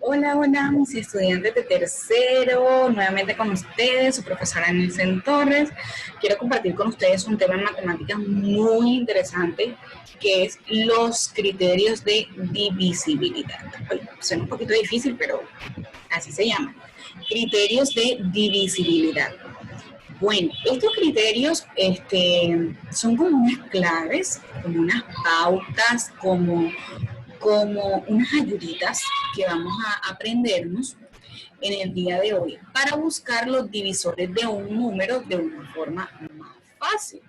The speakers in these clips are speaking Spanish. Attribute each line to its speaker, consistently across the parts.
Speaker 1: Hola, hola, mis estudiantes de tercero, nuevamente con ustedes, su profesora Nilsen Torres. Quiero compartir con ustedes un tema en matemáticas muy interesante, que es los criterios de divisibilidad. Suena un poquito difícil, pero así se llama. Criterios de divisibilidad. Bueno, estos criterios son como unas claves, como unas pautas, como unas ayuditas que vamos a aprendernos en el día de hoy para buscar los divisores de un número de una forma más fácil.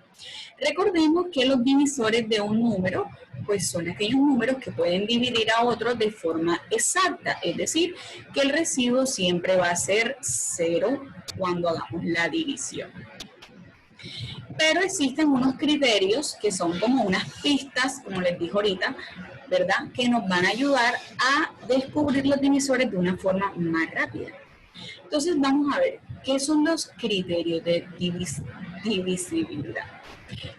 Speaker 1: Recordemos que los divisores de un número pues son aquellos números que pueden dividir a otros de forma exacta, es decir, que el residuo siempre va a ser 0 cuando hagamos la división. Pero existen unos criterios que son como unas pistas, como les dije ahorita, ¿verdad? Que nos van a ayudar a descubrir los divisores de una forma más rápida. Entonces vamos a ver, ¿qué son los criterios de divisibilidad?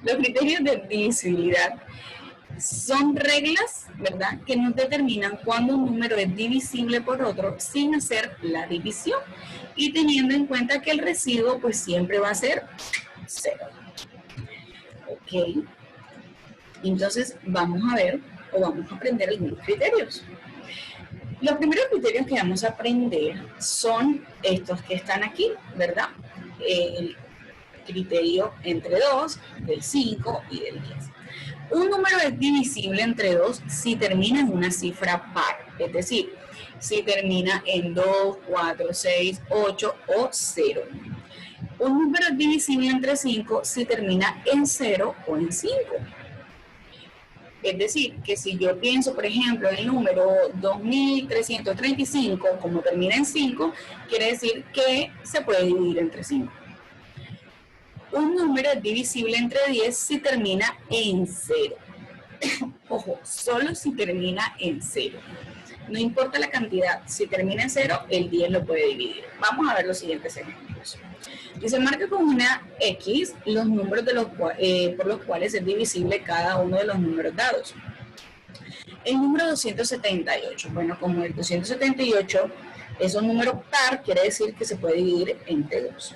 Speaker 1: Los criterios de divisibilidad son reglas, ¿verdad?, que nos determinan cuándo un número es divisible por otro sin hacer la división y teniendo en cuenta que el residuo pues siempre va a ser 0. Ok, entonces vamos a ver o vamos a aprender algunos criterios. Los primeros criterios que vamos a aprender son estos que están aquí, ¿verdad? El criterio entre 2, del 5 y del 10. Un número es divisible entre 2 si termina en una cifra par, es decir, si termina en 2, 4, 6, 8 o 0. Un número es divisible entre 5 si termina en 0 o en 5. Es decir, que si yo pienso, por ejemplo, en el número 2335, como termina en 5, quiere decir que se puede dividir entre 5. Un número es divisible entre 10 si termina en 0. Ojo, solo si termina en 0. No importa la cantidad, si termina en 0, el 10 lo puede dividir. Vamos a ver los siguientes ejemplos. Y se marca con una X los números por los cuales es divisible cada uno de los números dados. El número 278, bueno, como el 278 es un número par, quiere decir que se puede dividir entre 2.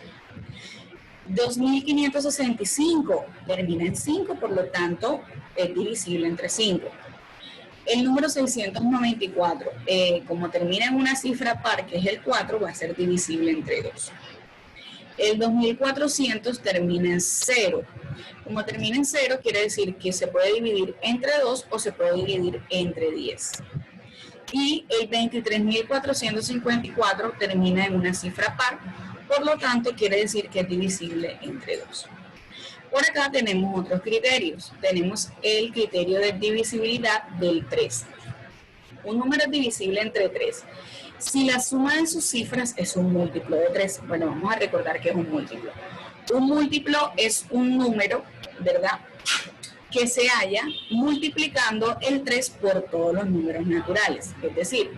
Speaker 1: 2565 termina en 5, por lo tanto es divisible entre 5. El número 694, como termina en una cifra par, que es el 4, va a ser divisible entre 2. El 2400 termina en 0. Como termina en 0, quiere decir que se puede dividir entre 2 o se puede dividir entre 10. Y el 23.454 termina en una cifra par, por lo tanto quiere decir que es divisible entre 2. Por acá tenemos otros criterios. Tenemos el criterio de divisibilidad del 3. Un número es divisible entre 3 si la suma de sus cifras es un múltiplo de 3. Bueno, vamos a recordar que es un múltiplo. Un múltiplo es un número, ¿verdad?, que se halla multiplicando el 3 por todos los números naturales. Es decir,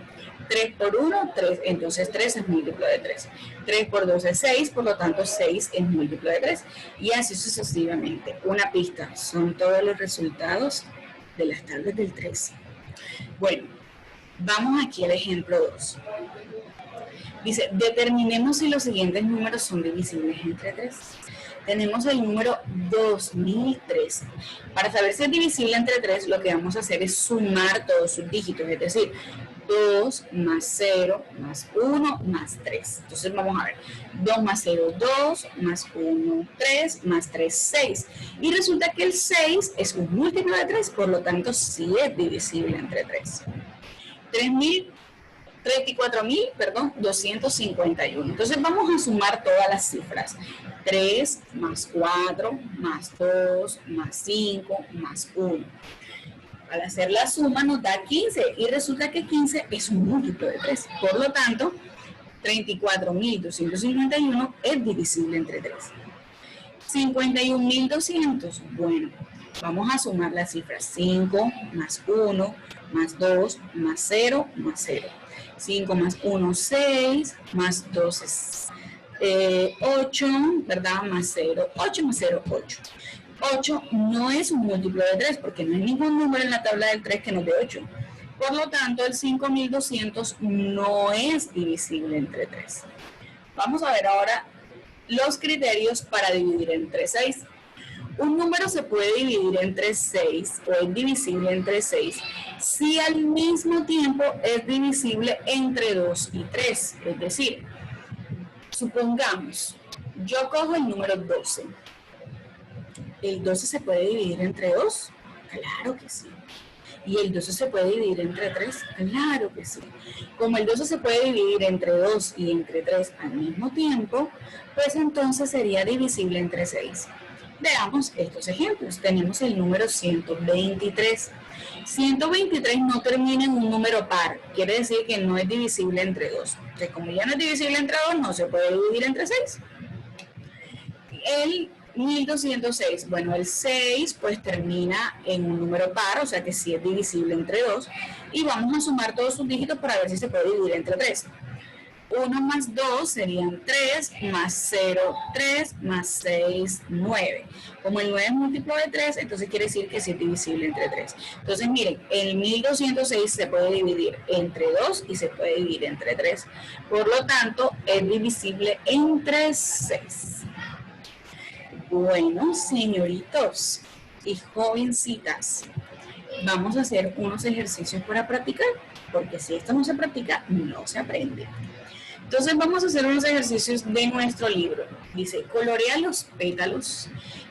Speaker 1: 3 por 1, 3, entonces 3 es múltiplo de 3. 3 por 2 es 6, por lo tanto 6 es múltiplo de 3. Y así sucesivamente. Una pista, son todos los resultados de las tablas del 3. Bueno, vamos aquí al ejemplo 2. Dice, determinemos si los siguientes números son divisibles entre 3. Tenemos el número 2013. Para saber si es divisible entre 3, lo que vamos a hacer es sumar todos sus dígitos, es decir, 2 más 0 más 1 más 3. Entonces vamos a ver, 2 más 0, 2, más 1, 3, más 3, 6. Y resulta que el 6 es un múltiplo de 3, por lo tanto sí es divisible entre 3. 34.251. Entonces vamos a sumar todas las cifras. 3 más 4 más 2 más 5 más 1. Al hacer la suma nos da 15 y resulta que 15 es un múltiplo de 3. Por lo tanto, 34.251 es divisible entre 3. 51.200, bueno, vamos a sumar las cifras. 5 más 1 más 2 más 0 más 0. 5 más 1, 6, más 2 es 8, ¿verdad? Más 0, 8 más 0, 8. 8 no es un múltiplo de 3 porque no hay ningún número en la tabla del 3 que nos dé 8. Por lo tanto, el 5200 no es divisible entre 3. Vamos a ver ahora los criterios para dividir entre 6. Un número se puede dividir entre 6 o es divisible entre 6 si al mismo tiempo es divisible entre 2 y 3. Es decir, supongamos, yo cojo el número 12. ¿El 12 se puede dividir entre 2? Claro que sí. ¿Y el 12 se puede dividir entre 3? Claro que sí. Como el 12 se puede dividir entre 2 y entre 3 al mismo tiempo, pues entonces sería divisible entre 6. Veamos estos ejemplos. Tenemos el número 123. 123 no termina en un número par, quiere decir que no es divisible entre 2. Entonces, como ya no es divisible entre 2, no se puede dividir entre 6. El 1206, bueno, el 6 pues termina en un número par, o sea que sí es divisible entre 2, y vamos a sumar todos sus dígitos para ver si se puede dividir entre 3. 1 más 2 serían 3, más 0, 3, más 6, 9. Como el 9 es múltiplo de 3, entonces quiere decir que sí es divisible entre 3. Entonces miren, el 1206 se puede dividir entre 2 y se puede dividir entre 3. Por lo tanto, es divisible entre 6. Bueno, señoritos y jovencitas, vamos a hacer unos ejercicios para practicar, porque si esto no se practica, no se aprende. Entonces vamos a hacer unos ejercicios de nuestro libro. Dice, colorea los pétalos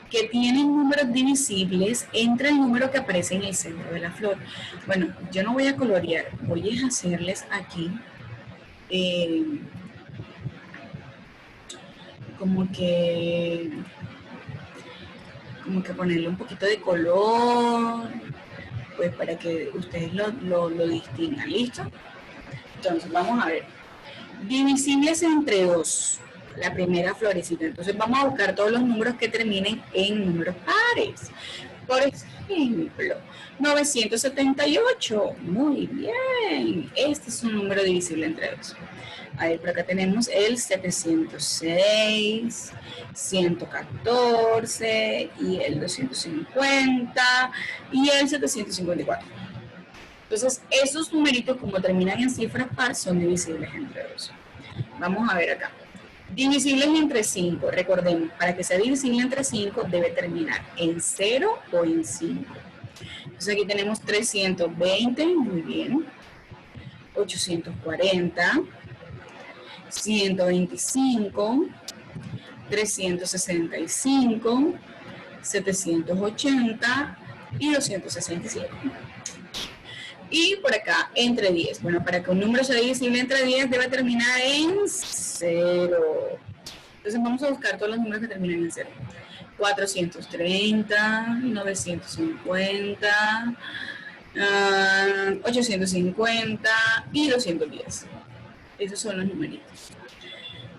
Speaker 1: que tienen números divisibles entre el número que aparece en el centro de la flor. Bueno, yo no voy a colorear, voy a hacerles aquí como que ponerle un poquito de color, pues para que ustedes lo distingan. ¿Listo? Entonces vamos a ver. Divisibles entre 2, la primera florecita. Entonces vamos a buscar todos los números que terminen en números pares. Por ejemplo, 978. Muy bien. Este es un número divisible entre 2. A ver, por acá tenemos el 706, 114 y el 250 y el 754. Entonces, esos numeritos, como terminan en cifras par, son divisibles entre 2. Vamos a ver acá. Divisibles entre 5. Recordemos, para que sea divisible entre 5, debe terminar en 0 o en 5. Entonces, aquí tenemos 320, muy bien. 840, 125, 365, 780 y 265. Y por acá, entre 10. Bueno, para que un número sea divisible entre 10, debe terminar en 0. Entonces vamos a buscar todos los números que terminan en 0. 430, 950, 850 y 210. Esos son los numeritos.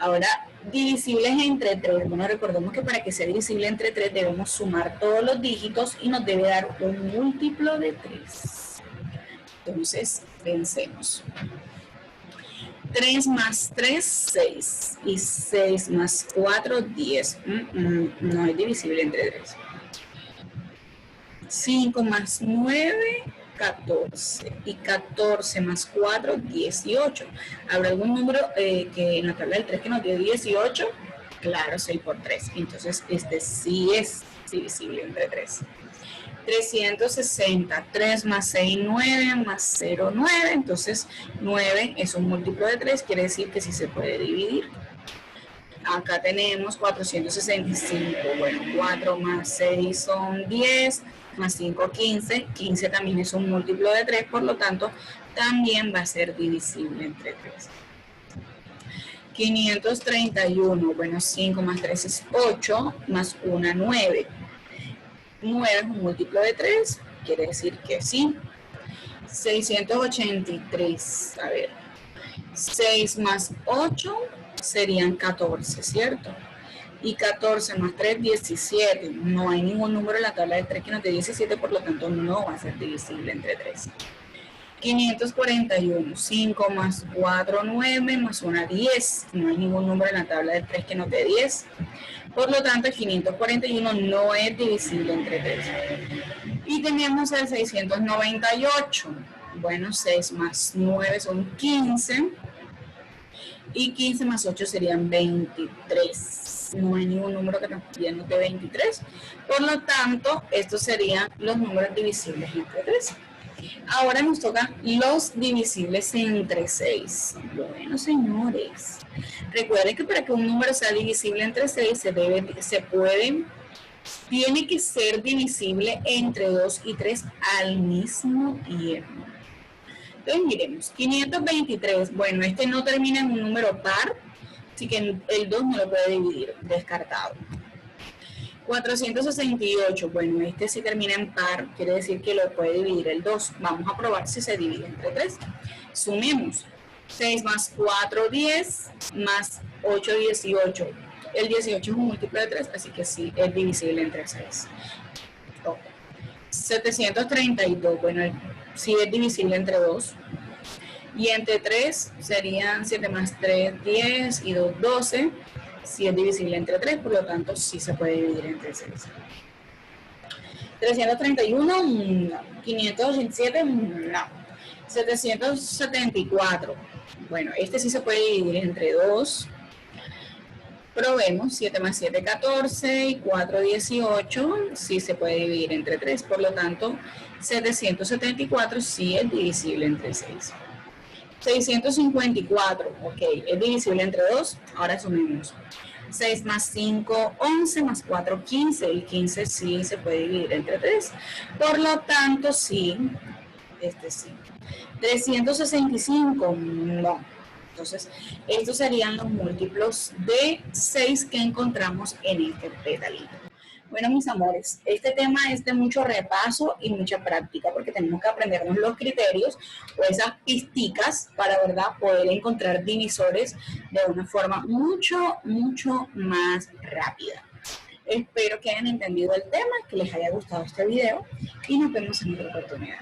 Speaker 1: Ahora, divisibles entre 3. Bueno, recordemos que para que sea divisible entre 3 debemos sumar todos los dígitos y nos debe dar un múltiplo de 3. Entonces, pensemos. 3 más 3, 6. Y 6 más 4, 10. No es divisible entre 3. 5 más 9, 14. Y 14 más 4, 18. ¿Habrá algún número que en la tabla del 3 que nos dé 18? Claro, 6 por 3. Entonces, este sí es divisible entre 3. 360, 3 más 6, 9, más 0, 9, entonces 9 es un múltiplo de 3, quiere decir que sí se puede dividir. Acá tenemos 465, bueno, 4 más 6 son 10, más 5, 15, 15 también es un múltiplo de 3, por lo tanto, también va a ser divisible entre 3. 531, bueno, 5 más 3 es 8, más 1, 9. 9 es un múltiplo de 3, quiere decir que sí. 683, a ver, 6 más 8 serían 14, ¿cierto? Y 14 más 3, 17. No hay ningún número en la tabla de 3 que nos dé 17, por lo tanto no va a ser divisible entre 3. 541, 5 más 4, 9, más 1, 10. No hay ningún número en la tabla de 3 que nos dé 10. Por lo tanto, el 541 no es divisible entre 3. Y tenemos el 698. Bueno, 6 más 9 son 15. Y 15 más 8 serían 23. No hay ningún número que también nos dé 23. Por lo tanto, estos serían los números divisibles entre 3. Ahora nos tocan los divisibles entre 6. Bueno, señores, recuerden que para que un número sea divisible entre 6, tiene que ser divisible entre 2 y 3 al mismo tiempo. Entonces miremos, 523, bueno, este no termina en un número par, así que el 2 no lo puede dividir, descartado. 468, bueno, este sí termina en par, quiere decir que lo puede dividir el 2. Vamos a probar si se divide entre 3. Sumemos, 6 más 4, 10, más 8, 18. El 18 es un múltiplo de 3, así que sí, es divisible entre 6. 732, bueno, sí es divisible entre 2. Y entre 3 serían 7 más 3, 10 y 2, 12. Sí es divisible entre 3, por lo tanto sí se puede dividir entre 6. 331, no. 587, no. 774, bueno, este sí se puede dividir entre 2. Probemos, 7 más 7, 14 y 4, 18, sí se puede dividir entre 3, por lo tanto, 774 sí es divisible entre 6. 654, ok, es divisible entre 2, ahora sumemos. 6 más 5, 11, más 4, 15, el 15 sí se puede dividir entre 3, por lo tanto sí, este sí. 365, no. Entonces, estos serían los múltiplos de 6 que encontramos en este petalito. Bueno, mis amores, este tema es de mucho repaso y mucha práctica porque tenemos que aprendernos los criterios o esas pisticas para, ¿verdad?, poder encontrar divisores de una forma mucho más rápida. Espero que hayan entendido el tema, que les haya gustado este video y nos vemos en otra oportunidad.